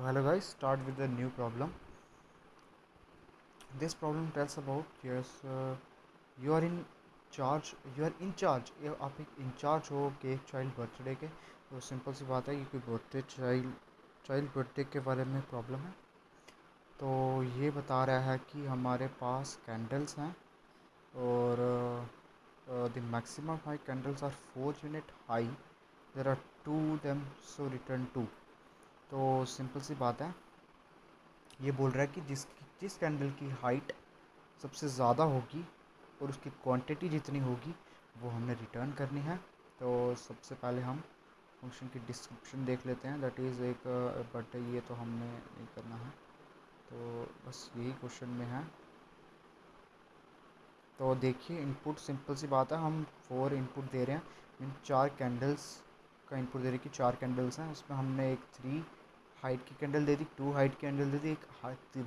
So hello guys, start with the new problem. This problem tells about you are in charge. आप एक in charge हो कि एक child birthday के. तो सिंपल सी बात है कि कोई बर्थडे चाइल्ड बर्थडे के बारे में प्रॉब्लम है. तो ये बता रहा है कि हमारे पास कैंडल्स हैं और the maximum high candles are 4 unit high. There are two them so return 2. तो सिंपल सी बात है, ये बोल रहा है कि जिस कैंडल की हाइट सबसे ज़्यादा होगी और उसकी क्वांटिटी जितनी होगी वो हमने रिटर्न करनी है. तो सबसे पहले हम फंक्शन की डिस्क्रिप्शन देख लेते हैं. दैट इज़ एक बट ये तो हमने नहीं करना है, तो बस यही क्वेश्चन में है. तो देखिए, इनपुट सिंपल सी बात है, हम 4 इनपुट दे रहे हैं. इन 4 कैंडल्स का इनपुट दे रहे हैं कि 4 कैंडल्स हैं. उसमें हमने एक 3 हाइट की कैंडल दे दी, 2 हाइट की कैंडल दे दी, एक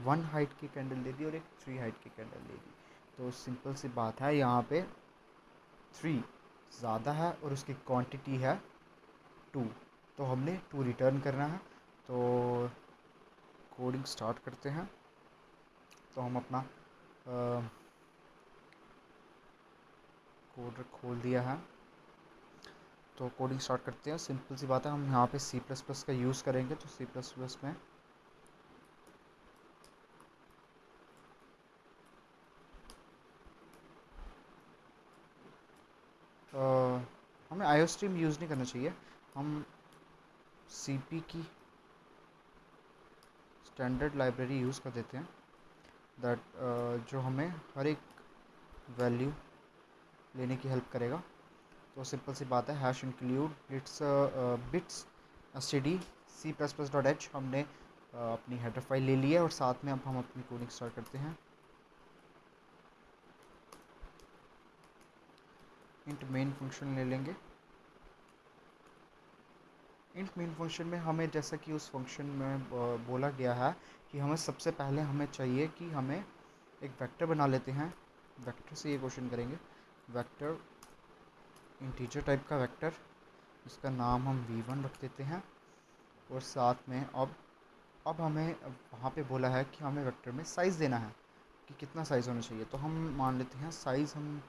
1 हाइट की कैंडल दे दी और एक 3 हाइट की कैंडल दे दी. तो सिंपल सी बात है, यहाँ पे 3 ज़्यादा है और उसकी क्वांटिटी है 2, तो हमने 2 रिटर्न करना है. तो कोडिंग स्टार्ट करते हैं. तो हम अपना कोड खोल दिया है. तो कोडिंग स्टार्ट करते हैं. सिंपल सी बात है, हम यहाँ पे सी प्लस प्लस का यूज़ करेंगे. तो सी प्लस प्लस में हमें आईओ स्ट्रीम यूज़ नहीं करना चाहिए. हम सीपी की स्टैंडर्ड लाइब्रेरी यूज़ कर देते हैं. दैट जो हमें हर एक वैल्यू लेने की हेल्प करेगा. तो सिंपल सी बात है, hash include it's bits std c++.h. हमने अपनी हेडर फाइल ले ली है और साथ में अब हम अपनी कोडिंग स्टार्ट करते हैं. इंट मेन फंक्शन ले लेंगे. इंट मेन फंक्शन में हमें, जैसा कि उस फंक्शन में बोला गया है, कि हमें सबसे पहले हमें चाहिए कि हमें एक वेक्टर बना लेते हैं. वेक्टर से ये क्वेश्चन करेंगे. वेक्टर इंटीजर टाइप का वेक्टर, इसका नाम हम v1 रख देते हैं. और साथ में अब हमें वहाँ पे बोला है कि हमें वेक्टर में साइज़ देना है कि कितना साइज़ होना चाहिए. तो हम मान लेते हैं साइज़, हम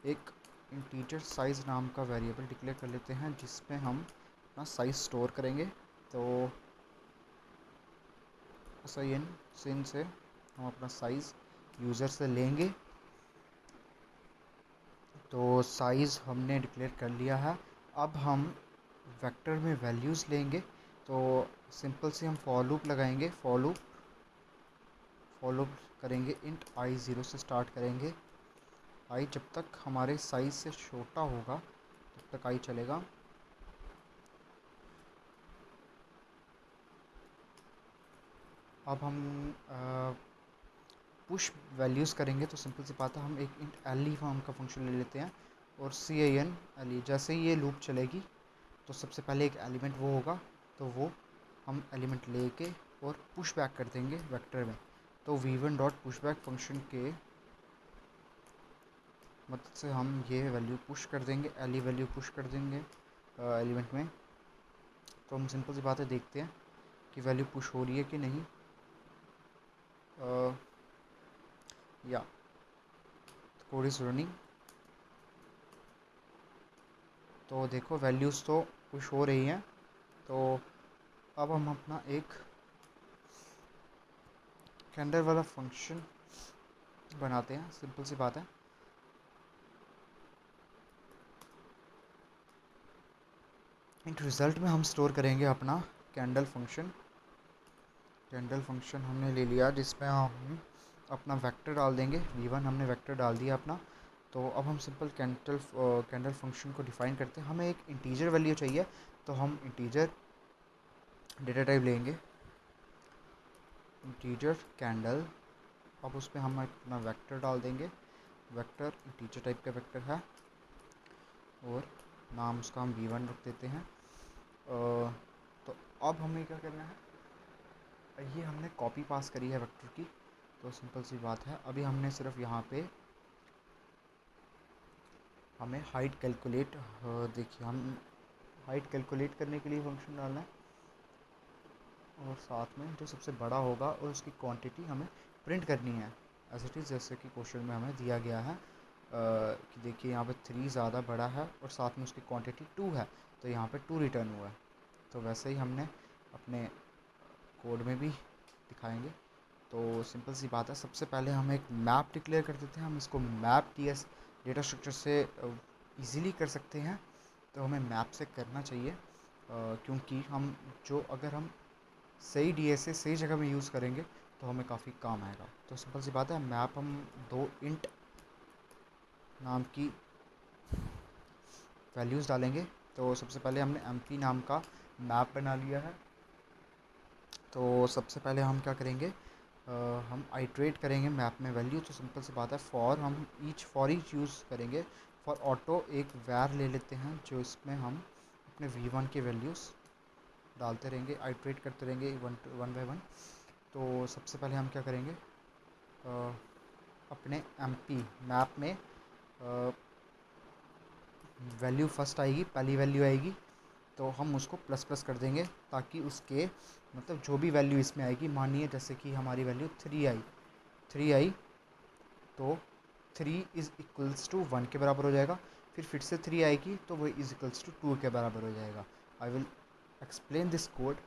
एक इंटीजर साइज़ नाम का वेरिएबल डिक्लेयर कर लेते हैं जिसमें हम अपना साइज़ स्टोर करेंगे. तो sin से हम अपना साइज़ यूज़र से लेंगे. तो साइज़ हमने डिक्लेयर कर लिया है. अब हम वेक्टर में वैल्यूज़ लेंगे. तो सिंपल से हम फॉर लूप लगाएंगे. फॉर लूप करेंगे. इंट आई 0 से स्टार्ट करेंगे. आई जब तक हमारे साइज़ से छोटा होगा तब तक आई चलेगा. अब हम पुश वैल्यूज़ करेंगे. तो सिंपल सी बात है, हम एक इंट एल फॉर्म का फंक्शन ले लेते हैं और CIN जैसे ही ये लूप चलेगी तो सबसे पहले एक एलिमेंट वो होगा, तो वो हम एलिमेंट लेके और पुश बैक कर देंगे वेक्टर में. तो v1 dot push back function के मदद से हम ये वैल्यू पुश कर देंगे, एल वैल्यू पुश कर देंगे एलिमेंट में. तो हम सिंपल सी बात है, देखते हैं कि वैल्यू पुश हो रही है कि नहीं. या कोड इज़ रनिंग. तो देखो, वैल्यूज़ तो पुश हो रही हैं. तो अब हम अपना एक कैंडल वाला फंक्शन बनाते हैं. सिंपल सी बात है, इन रिज़ल्ट में हम स्टोर करेंगे अपना कैंडल फंक्शन. कैंडल फंक्शन हमने ले लिया जिसमें हम अपना वेक्टर डाल देंगे. v1 हमने वेक्टर डाल दिया अपना. तो अब हम सिंपल कैंडल फंक्शन को डिफ़ाइन करते हैं. हमें एक इंटीजर वैल्यू चाहिए, तो हम इंटीजर डेटा टाइप लेंगे, इंटीजर कैंडल. अब उसमें हम अपना वेक्टर डाल देंगे. वेक्टर इंटीजर टाइप का वेक्टर है और नाम उसका हम v1 रख देते हैं. तो अब हमें क्या करना है, ये हमने कॉपी पास करी है वेक्टर की. तो सिंपल सी बात है, अभी हमने सिर्फ यहाँ पे हमें हाइट कैलकुलेट, देखिए हम हाइट कैलकुलेट करने के लिए फंक्शन डालना है. और साथ में जो सबसे बड़ा होगा और उसकी क्वांटिटी हमें प्रिंट करनी है एज इट इज़, जैसे कि क्वेश्चन में हमें दिया गया है कि देखिए यहाँ पे 3 ज़्यादा बड़ा है और साथ में उसकी क्वांटिटी 2 है, तो यहाँ पे 2 रिटर्न हुआ है। तो वैसे ही हमने अपने कोड में भी दिखाएंगे। तो सिंपल सी बात है, सबसे पहले हम एक मैप डिक्लेयर कर देते हैं। हम इसको मैप टीएस डेटा स्ट्रक्चर से इजीली कर सकते हैं, तो हमें मैप से करना चाहिए क्योंकि हम जो अगर हम सही डीएसए सही जगह में यूज़ करेंगे तो हमें काफ़ी काम आएगा। तो सिंपल सी बात है, मैप हम 2 इंट नाम की वैल्यूज़ डालेंगे। तो सबसे पहले हमने एमपी नाम का मैप बना लिया है। तो सबसे पहले हम क्या करेंगे, हम आइट्रेट करेंगे मैप में वैल्यू। तो सिंपल सी बात है, फॉर ईच यूज़ करेंगे। फॉर ऑटो एक वैर ले लेते हैं जो इसमें हम अपने v1 के वैल्यूज़ डालते रहेंगे, आइट्रेट करते रहेंगे वन बाय वन। तो सबसे पहले हम क्या करेंगे, अपने एमपी मैप में वैल्यू फर्स्ट आएगी, पहली वैल्यू आएगी, तो हम उसको प्लस प्लस कर देंगे ताकि उसके मतलब जो भी वैल्यू इसमें आएगी, मानिए जैसे कि हमारी वैल्यू 3 आई, तो 3 इज़ इक्वल्स टू 1 के बराबर हो जाएगा। फिर से 3 आएगी तो वो इज़ इक्वल्स टू 2 के बराबर हो जाएगा। I will explain this code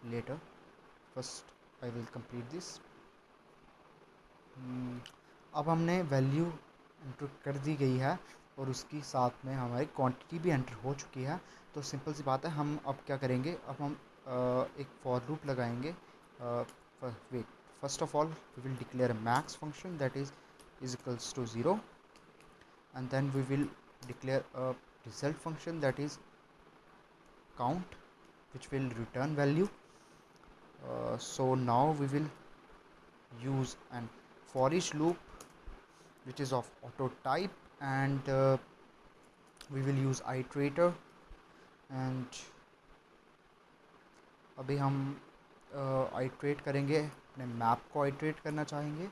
later, first I will complete this. अब हमने वैल्यू एंटर कर दी गई है और उसकी साथ में हमारी क्वांटिटी भी एंटर हो चुकी है। तो सिंपल सी बात है, हम अब क्या करेंगे, अब हम एक फॉर लूप लगाएंगे। Wait, first of all we will declare max function that is equals to 0, and then we will declare a result function that is count, which will return value. So now we will use an for each loop which is of auto type, and we will use iterator। and अभी हम iterate करेंगे, अपने map को iterate करना चाहेंगे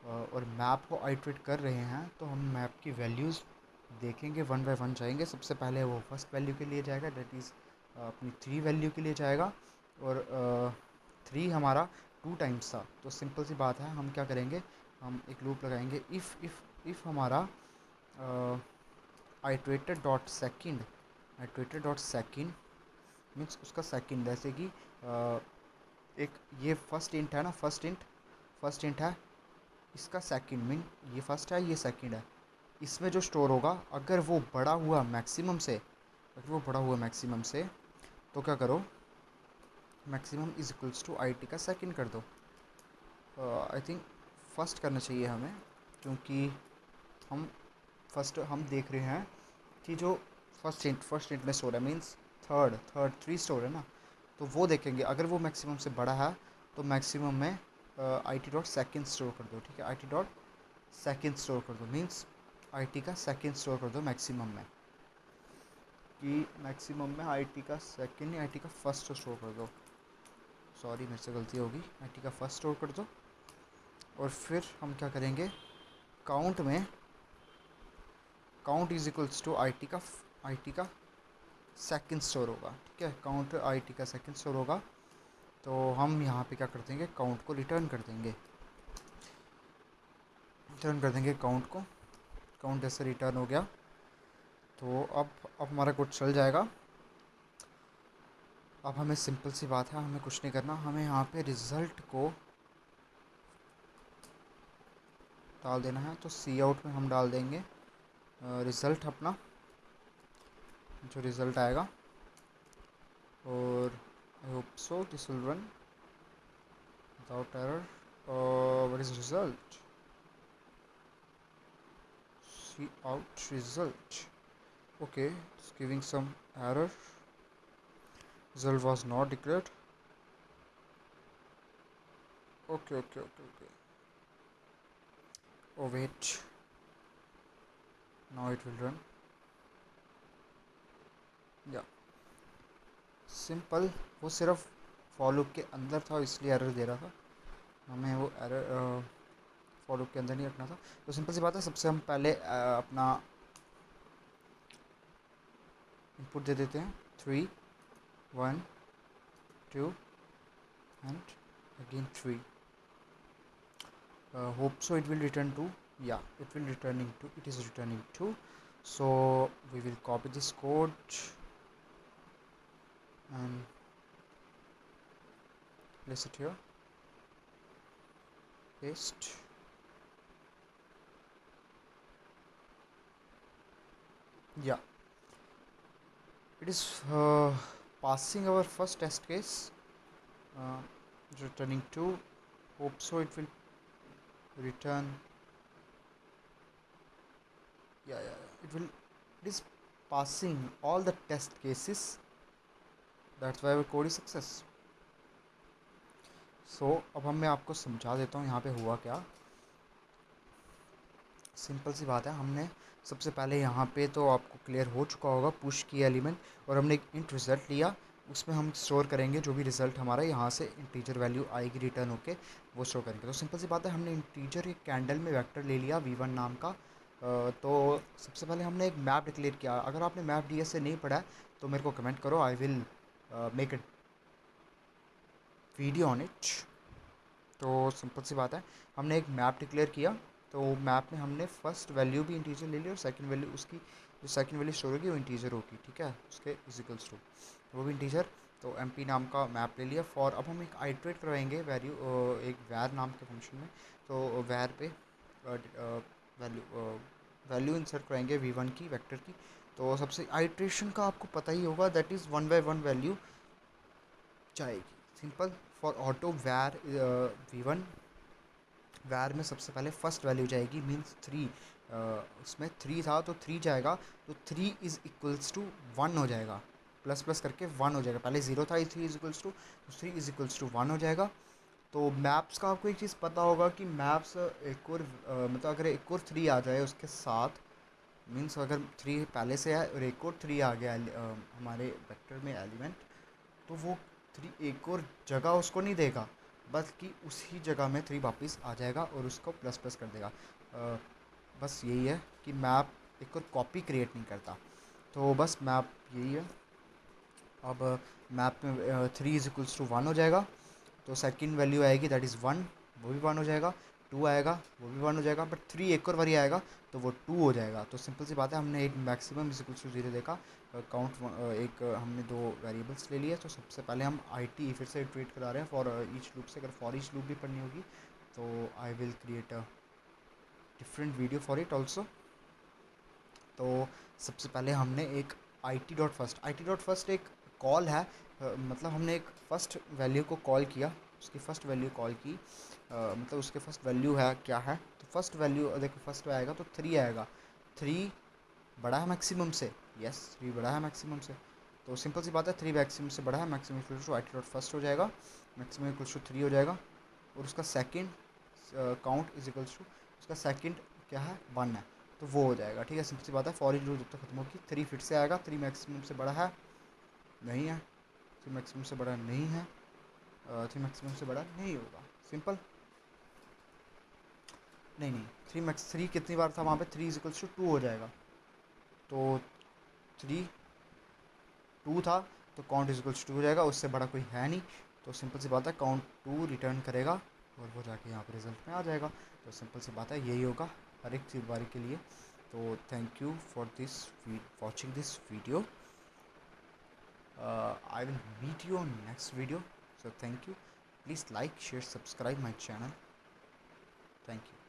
और map को iterate कर रहे हैं तो हम मैप की वैल्यूज़ देखेंगे, वन बाय वन जाएंगे। सबसे पहले वो फर्स्ट वैल्यू के लिए जाएगा, डेट इज़ अपनी 3 वैल्यू के लिए जाएगा, और 3 हमारा 2 टाइम्स था। तो सिंपल सी बात है, हम क्या करेंगे, हम एक लूप लगाएंगे। इफ़ हमारा आइट्रेटेड डॉट सेकेंड मीन्स उसका सेकंड, जैसे कि एक ये फर्स्ट इंट है ना, फर्स्ट इंट है, इसका सेकंड मीन ये फर्स्ट है ये सेकंड है, इसमें जो स्टोर होगा अगर वो बड़ा हुआ मैक्सिमम से, तो क्या करो, maximum is equals to I T का सेकंड कर दो। आई थिंक फर्स्ट करना चाहिए हमें, क्योंकि हम देख रहे हैं कि जो फर्स्ट इंट में स्टोर है मीन्स थर्ड 3 स्टोर है ना, तो वो देखेंगे। अगर वो मैक्सिमम से बड़ा है तो मैक्सिमम में I T dot second store कर दो। ठीक है, I T dot second store कर दो मीन्स आई टी का सेकेंड स्टोर कर दो मैक्सिमम में, कि मैक्सिमम में आई टी का सेकेंड नहीं, आई टी का फर्स्ट स्टोर कर दो। सॉरी, मेरे से गलती होगी, आई टी का फर्स्ट स्टोर कर दो। और फिर हम क्या करेंगे, count is equals to I T का सेकेंड स्टोर होगा। ठीक है, काउंट आई टी का सेकेंड स्टोर होगा, तो हम यहाँ पे क्या कर देंगे, काउंट को रिटर्न कर देंगे, काउंट जैसे रिटर्न हो गया तो अब हमारा कोड चल जाएगा। अब हमें सिंपल सी बात है, हमें कुछ नहीं करना, हमें यहाँ पे रिज़ल्ट को डाल देना है। तो सी आउट में हम डाल देंगे रिज़ल्ट, अपना जो रिज़ल्ट आएगा, और I hope so this will run without error. What is result, C out result, okay, it's giving some error, result was not declared। Okay, oh wait, now it will run। या simple, वो सिर्फ for loop के अंदर था इसलिए error दे रहा था, हमें वो एरर फॉर लूप के अंदर नहीं रखना था। तो सिंपल सी बात है, सबसे हम पहले अपना इनपुट दे देते हैं 3 1 2 and again 3. Hope so it will return 2. Yeah, it will returning 2. It is returning 2. So we will copy this code and place it here, paste. Yeah, it is passing our first test case, uh, returning 2. Hope so it will return. It will, it is passing all the test cases. That's why our code is success. So अब मैं आपको समझा देता हूँ यहाँ पे हुआ क्या. सिंपल सी बात है, हमने सबसे पहले यहाँ पे तो आपको क्लियर हो चुका होगा पुश की एलिमेंट, और हमने एक इंट रिज़ल्ट लिया, उसमें हम स्टोर करेंगे जो भी रिज़ल्ट हमारा यहाँ से इंटीजर वैल्यू आएगी रिटर्न होके वो स्टोर करेंगे. तो सिंपल सी बात है, हमने इंटीजर एक कैंडल में वेक्टर ले लिया v1 नाम का. तो सबसे पहले हमने एक मैप डिक्लेयर किया. अगर आपने मैप ds से नहीं पढ़ा है तो मेरे को कमेंट करो, I will make a video on it. तो सिंपल सी बात है, हमने एक मैप डिक्लेयर किया. तो मैप में हमने फर्स्ट वैल्यू भी इंटीजर ले ली और सेकंड वैल्यू, उसकी जो सेकंड वैल्यू स्टोर होगी वो इंटीजर होगी. ठीक है, उसके इजिकल्स टू वो भी इंटीजर. तो एम नाम का मैप ले लिया. फॉर अब हम एक आइट्रेट करवाएंगे वैल्यू, एक वैर नाम के फंक्शन में. तो वैर पे वैल्यू वैल्यू इंसर्ट कराएंगे v1 की वेक्टर की. तो सबसे आइट्रेशन का आपको पता ही होगा, दैट इज़ 1 बाय 1 वैल्यू जाएगी. सिंपल. फॉर ऑटो वैर v1, वैर में सबसे पहले फर्स्ट वैल्यू जाएगी, मीन्स 3. उसमें 3 था तो 3 जाएगा. तो 3 इज़ इक्वल्स टू 1 हो जाएगा, प्लस प्लस करके 1 हो जाएगा. पहले 0 था, 3 is equals to, 3 is equals to 1 हो जाएगा. तो मैप्स का आपको एक चीज़ पता होगा कि मैप्स एक और मतलब अगर एक और 3 आ जाए उसके साथ, मीन्स अगर 3 पहले से है और एक और 3 आ गया हमारे वेक्टर में एलिमेंट, तो वो 3 एक और जगह उसको नहीं देगा, बल्कि उसी जगह में 3 वापस आ जाएगा और उसको प्लस प्लस कर देगा. बस यही है कि मैप एक और कॉपी क्रिएट नहीं करता. तो बस मैप यही है. अब मैप में 3 इज इक्वल्स टू 1 हो जाएगा. तो सेकंड वैल्यू आएगी दैट इज़ 1, वो भी 1 हो जाएगा. 2 आएगा, वो भी 1 हो जाएगा. बट 3 एक और बारी आएगा तो वो 2 हो जाएगा. तो सिंपल सी बात है, हमने एक मैक्सिमम इज इक्वल्स टू 0 देखा. काउंट एक हमने 2 वेरिएबल्स ले लिए. तो सबसे पहले हम IT फिर से इटरेट करा रहे हैं फॉर ईच लूप से. अगर फॉर ईच लूप भी पढ़नी होगी तो I will create a different video for it also. तो सबसे पहले हमने एक IT.first एक कॉल है. मतलब हमने एक फ़र्स्ट वैल्यू को कॉल किया, उसकी फ़र्स्ट वैल्यू कॉल की. मतलब उसके फर्स्ट वैल्यू है क्या है. तो फर्स्ट वैल्यू देखो, फर्स्ट में आएगा तो 3 आएगा. 3 बड़ा है मैक्सिमम से. यस, 3 बड़ा है मैक्सिमम से. तो सिंपल सी बात है, 3 मैक्सिमम से बड़ा है. मैक्सिमम इक्वल टू IT.first हो जाएगा, मैक्सिमम इक्वल टू 3 हो जाएगा. और उसका second count is equals to, उसका सेकंड क्या है, 1 है, तो वो हो जाएगा. ठीक है, सिंपल सी बात है. फॉर ईच लूप जब तक खत्म होगी 3 फिर से आएगा. 3 मैक्सिमम से बड़ा है, नहीं है. 3 मैक्सिमम से बड़ा नहीं है. 3 मैक्सिमम से बड़ा नहीं होगा. सिंपल. नहीं, 3 कितनी बार था वहाँ पे, 3 इज इक्वल्स टू 2 हो जाएगा. तो 3 2 था तो काउंट इज इक्वल्स टू हो जाएगा, उससे बड़ा कोई है नहीं. तो सिंपल सी बात है, काउंट 2 रिटर्न करेगा और वो जाके यहाँ पे रिजल्ट में आ जाएगा. तो सिंपल सी बात है, यही होगा हर एक चीज़ बारी के लिए. तो thank you for this watching this video. I will meet you on next video. So thank you. Please like, share, subscribe my channel. Thank you.